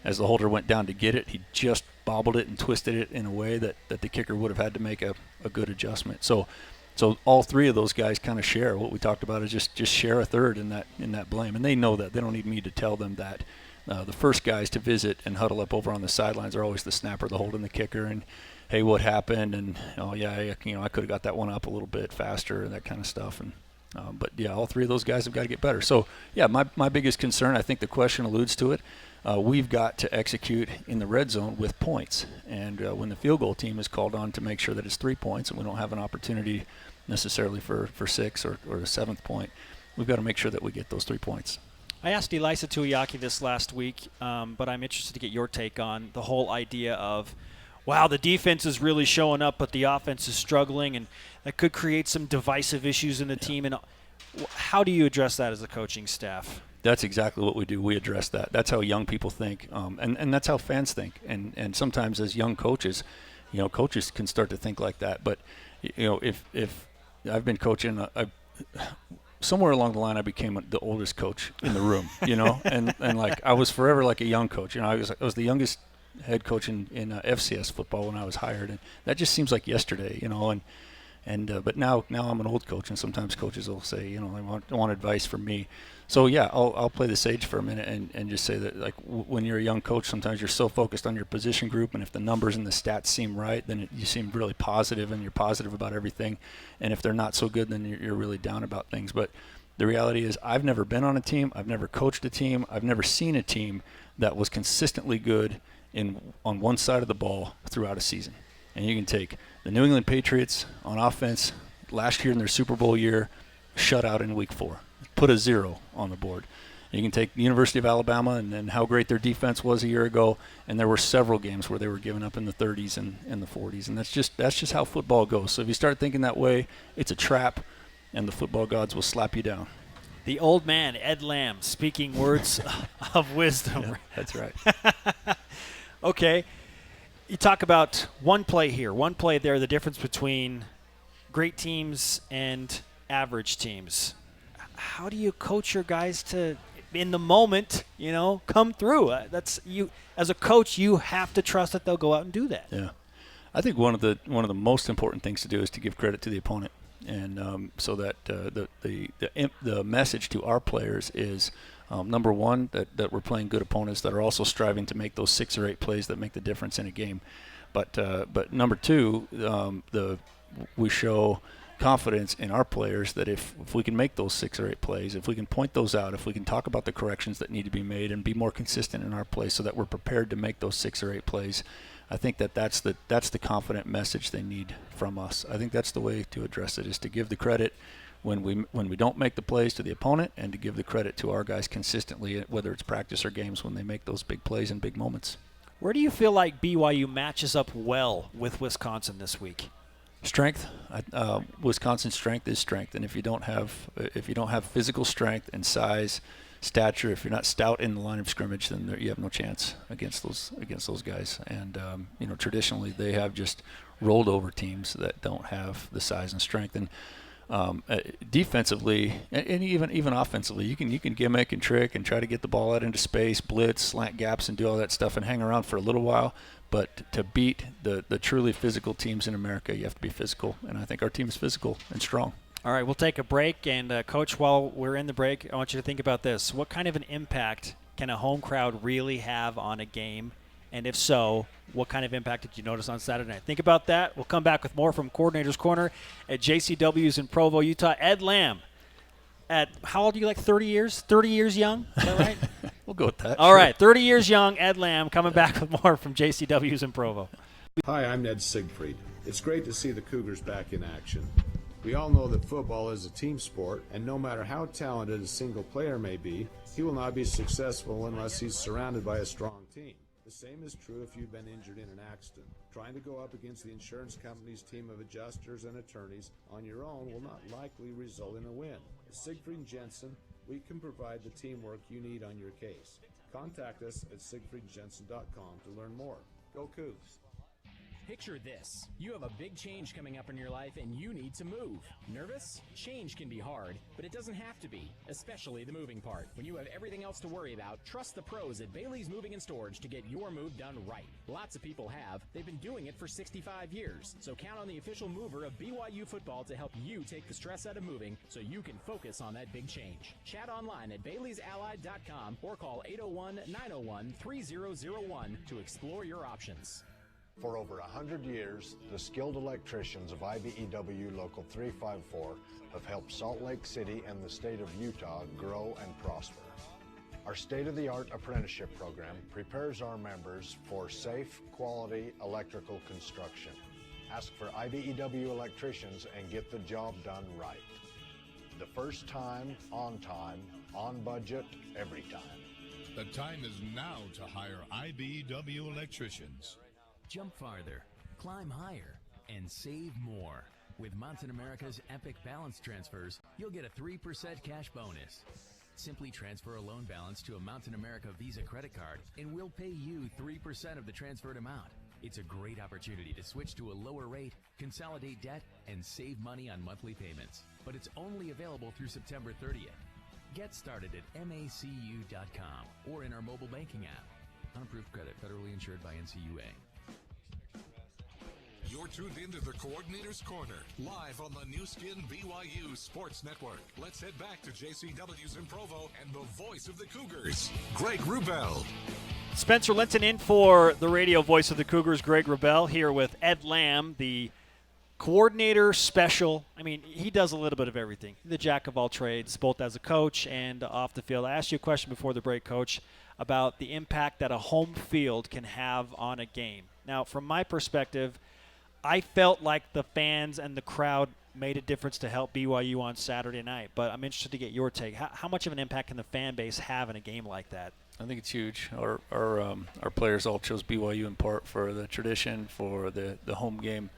as the holder went down to get it, he just bobbled it and twisted it in a way that the kicker would have had to make a good adjustment. So all three of those guys kind of share what we talked about, is just share a third in that blame, and they know that. They don't need me to tell them that. The first guys to visit and huddle up over on the sidelines are always the snapper, the holder, and the kicker, and hey, what happened? And I could have got that one up a little bit faster and that kind of stuff. And but yeah, all three of those guys have got to get better. So yeah, my biggest concern, I think the question alludes to it. We've got to execute in the red zone with points, and when the field goal team is called on to make sure that it's 3 points and we don't have an opportunity necessarily for 6 or the 7th point, we've got to make sure that we get those 3 points. I asked Elisa Tuiaki this last week, but I'm interested to get your take on the whole idea of, wow, the defense is really showing up, but the offense is struggling, and that could create some divisive issues in the team. And how do you address that as a coaching staff? That's exactly what we do. We address that. That's how young people think, and that's how fans think. And sometimes as young coaches, coaches can start to think like that. But if I've been coaching, somewhere along the line, I became the oldest coach in the room, and like I was forever like a young coach. I was the youngest head coach in FCS football when I was hired, and that just seems like yesterday, but now I'm an old coach, and sometimes coaches will say, they want advice from me. So yeah, I'll play the sage for a minute and just say that, like, when you're a young coach, sometimes you're so focused on your position group, and if the numbers and the stats seem right, then you seem really positive, and you're positive about everything. And if they're not so good, then you're really down about things. But the reality is, I've never been on a team, I've never coached a team, I've never seen a team that was consistently good on one side of the ball throughout a season. And you can take the New England Patriots on offense last year in their Super Bowl year, shutout in Week 4. Put a 0 on the board. You can take the University of Alabama and how great their defense was a year ago, and there were several games where they were giving up in the 30s and the 40s, and that's just how football goes. So if you start thinking that way, it's a trap, and the football gods will slap you down. The old man, Ed Lamb, speaking words of wisdom. Yeah, that's right. Okay. You talk about one play here, one play there, the difference between great teams and average teams. How do you coach your guys to, in the moment, come through? That's you as a coach. You have to trust that they'll go out and do that. Yeah, I think one of the most important things to do is to give credit to the opponent, and so that the message to our players is, number one, that we're playing good opponents that are also striving to make those 6 or 8 plays that make the difference in a game. But number two, we show confidence in our players that if we can make those 6 or 8 plays, if we can point those out, if we can talk about the corrections that need to be made and be more consistent in our play so that we're prepared to make those 6 or 8 plays, I think that's the confident message they need from us. I think that's the way to address it, is to give the credit when we don't make the plays to the opponent, and to give the credit to our guys consistently, whether it's practice or games, when they make those big plays and big moments. Where do you feel like BYU matches up well with Wisconsin this week? Strength. Wisconsin's strength is strength, and if you don't have physical strength and size, stature, if you're not stout in the line of scrimmage, then you have no chance against those guys. And traditionally they have just rolled over teams that don't have the size and strength. And defensively and even offensively, you can gimmick and trick and try to get the ball out into space, blitz, slant gaps, and do all that stuff and hang around for a little while. But to beat the truly physical teams in America, you have to be physical, and I think our team is physical and strong. All right, we'll take a break, and Coach, while we're in the break, I want you to think about this. What kind of an impact can a home crowd really have on a game, And if so, what kind of impact did you notice on Saturday night? Think about that. We'll come back with more from Coordinator's Corner at JCW's in Provo, Utah. Ed Lamb, at how old are you, like 30 years? 30 years young? Is that right? We'll go with that. All right, 30 years young, Ed Lamb, coming back with more from JCW's in Provo. Hi, I'm Ned Siegfried. It's great to see the Cougars back in action. We all know that football is a team sport, and no matter how talented a single player may be, he will not be successful unless he's surrounded by a strong team. The same is true if you've been injured in an accident. Trying to go up against the insurance company's team of adjusters and attorneys on your own will not likely result in a win. At Siegfried Jensen, we can provide the teamwork you need on your case. Contact us at siegfriedjensen.com to learn more. Go Cougs! Picture this. You have a big change coming up in your life and you need to move. Nervous? Change can be hard, but it doesn't have to be, especially the moving part. When you have everything else to worry about, trust the pros at Bailey's Moving and Storage to get your move done right. Lots of people have. They've been doing it for 65 years. So count on the official mover of BYU football to help you take the stress out of moving so you can focus on that big change. Chat online at baileysallied.com or call 801-901-3001 to explore your options. For over 100 years, the skilled electricians of IBEW Local 354 have helped Salt Lake City and the state of Utah grow and prosper. Our state-of-the-art apprenticeship program prepares our members for safe, quality electrical construction. Ask for IBEW electricians and get the job done right. The first time, on budget, every time. The time is now to hire IBEW electricians. Jump farther, climb higher, and save more. With Mountain America's Epic Balance Transfers, you'll get a 3% cash bonus. Simply transfer a loan balance to a Mountain America Visa credit card, and we'll pay you 3% of the transferred amount. It's a great opportunity to switch to a lower rate, consolidate debt, and save money on monthly payments. But it's only available through September 30th. Get started at macu.com or in our mobile banking app. Unapproved credit, federally insured by NCUA. You're tuned into the Coordinator's Corner, live on the new skin BYU Sports Network. Let's head back to JCW's in Provo and the voice of the Cougars, Greg Wrubell. Spencer Linton in for the radio voice of the Cougars, Greg Wrubell, here with Ed Lamb, the coordinator special. I mean, he does a little bit of everything. The jack of all trades, both as a coach and off the field. I asked you a question before the break, Coach, about the impact that a home field can have on a game. Now, from my perspective, I felt like the fans and the crowd made a difference to help BYU on Saturday night, but I'm interested to get your take. How much of an impact can the fan base have in a game like that? I think it's huge. Our players all chose BYU in part for the tradition, for the home game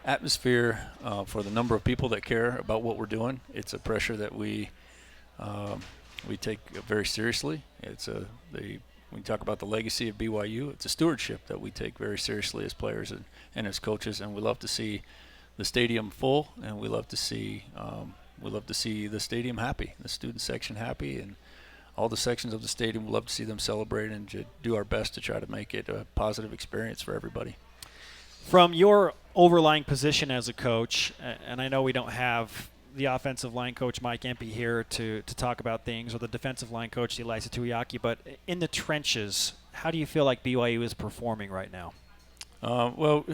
atmosphere, for the number of people that care about what we're doing. It's a pressure that we take very seriously. When we talk about the legacy of BYU, it's a stewardship that we take very seriously as players and as coaches, and we love to see the stadium full, and we love to see the stadium happy, the student section happy, and all the sections of the stadium. We love to see them celebrate and to do our best to try to make it a positive experience for everybody. From your overlying position as a coach, and I know we don't have the offensive line coach Mike Empey here to talk about things, or the defensive line coach Elisa Tuiaki, but in the trenches, how do you feel like BYU is performing right now? Well,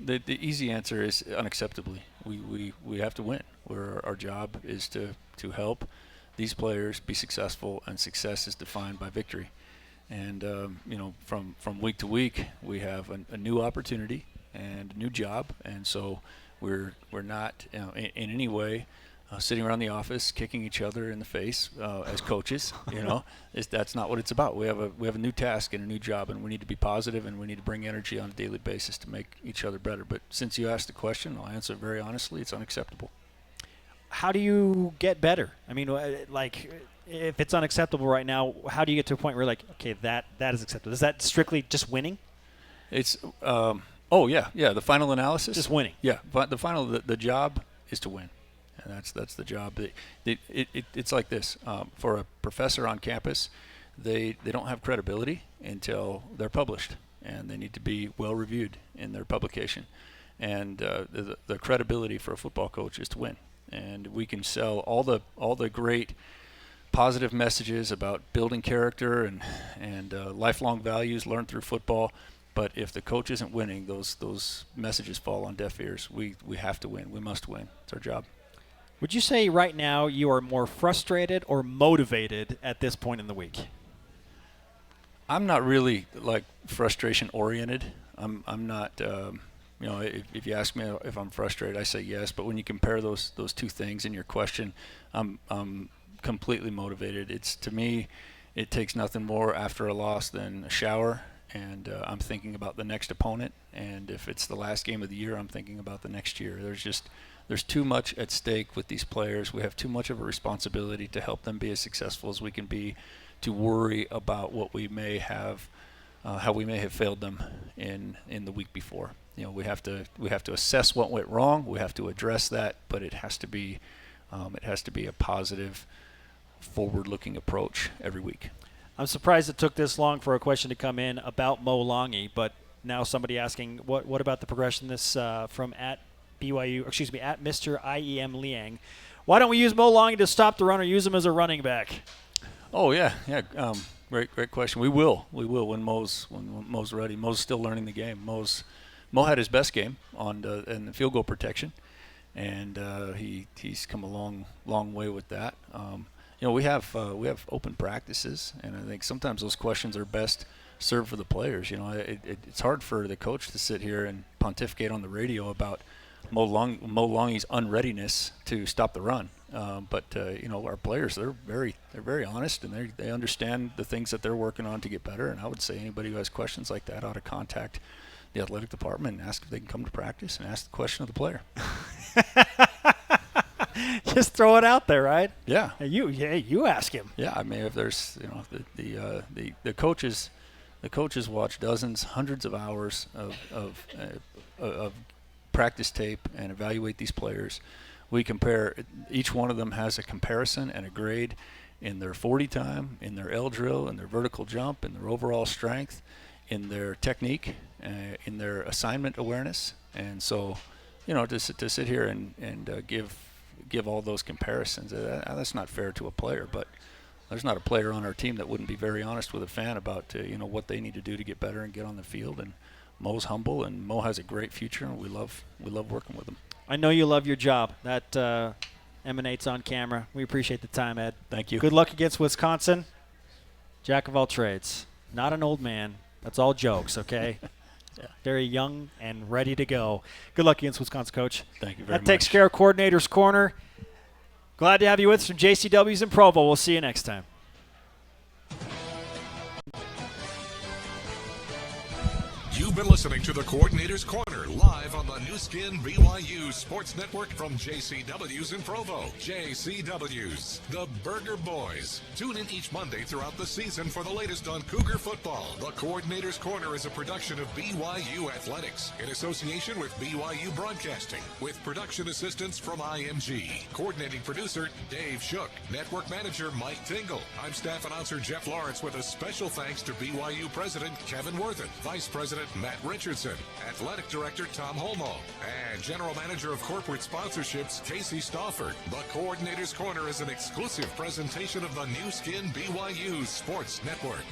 the easy answer is unacceptably. We have to win. Our job is to help these players be successful, and success is defined by victory. And from week to week, we have a new opportunity and a new job, and so we're not in any way sitting around the office kicking each other in the face as coaches. That's not what it's about. We have a new task and a new job, and we need to be positive, and we need to bring energy on a daily basis to make each other better. But since you asked the question, I'll answer it very honestly. It's unacceptable. How do you get better? I mean, like, if it's unacceptable right now, how do you get to a point where you're like, okay, that is acceptable? Is that strictly just winning? It's the final analysis. Just winning. Yeah, but the job is to win, and that's the job. It's like this. For a professor on campus, they don't have credibility until they're published, and they need to be well reviewed in their publication. And the credibility for a football coach is to win, and we can sell all the great positive messages about building character and lifelong values learned through football. But if the coach isn't winning, those messages fall on deaf ears. We have to win. We must win. It's our job. Would you say right now you are more frustrated or motivated at this point in the week? I'm not really like frustration oriented. I'm not. If you ask me if I'm frustrated, I say yes. But when you compare those two things in your question, I'm completely motivated. To me, it takes nothing more after a loss than a shower, and I'm thinking about the next opponent. And if it's the last game of the year, I'm thinking about the next year. There's too much at stake with these players. We have too much of a responsibility to help them be as successful as we can be, to worry about what we may have, how we may have failed them in the week before. We have to assess what went wrong. We have to address that, but it has to be a positive, forward-looking approach every week. I'm surprised it took this long for a question to come in about Mo Longy, but now somebody asking what about the progression this from at BYU, at Mr. IEM Liang. Why don't we use Mo Longy to stop the run or use him as a running back? Oh yeah. Great question. We will when Mo's ready. Mo's still learning the game. Mo had his best game in the field goal protection, and he's come a long way with that. We have open practices, and I think sometimes those questions are best served for the players. It's hard for the coach to sit here and pontificate on the radio about Mo Longy's unreadiness to stop the run. But our players, they're very honest, and they understand the things that they're working on to get better. And I would say anybody who has questions like that ought to contact the athletic department and ask if they can come to practice and ask the question of the player. Just throw it out there, right? Yeah. You ask him. Yeah, I mean, if there's the coaches watch dozens, hundreds of hours of practice tape and evaluate these players. We compare, each one of them has a comparison and a grade in their 40 time, in their L drill, in their vertical jump, in their overall strength, in their technique, in their assignment awareness. And so, to sit here and give all those comparisons, that's not fair to a player. But there's not a player on our team that wouldn't be very honest with a fan about what they need to do to get better and get on the field. And Mo's humble, and Mo has a great future, and we love working with him. I know you love your job. That emanates on camera. We appreciate the time, Ed. Thank you. Good luck against Wisconsin. Jack of all trades. Not an old man. That's all jokes, okay? Yeah. Very young and ready to go. Good luck against Wisconsin, Coach. Thank you very much. That takes care of Coordinator's Corner. Glad to have you with us from JCW's in Provo. We'll see you next time. You've been listening to the Coordinator's Corner live on the new skin BYU Sports Network from JCW's in Provo. JCW's, the Burger Boys. Tune in each Monday throughout the season for the latest on Cougar football. The Coordinator's Corner is a production of BYU Athletics in association with BYU Broadcasting, with production assistance from IMG. Coordinating producer Dave Shook. Network manager Mike Tingle. I'm staff announcer Jeff Lawrence with a special thanks to BYU President Kevin Worthen, Vice President Matt Richardson, Athletic Director Tom Holmo, and General Manager of Corporate Sponsorships Casey Stauffer. The Coordinator's Corner is an exclusive presentation of the new skin BYU Sports Network.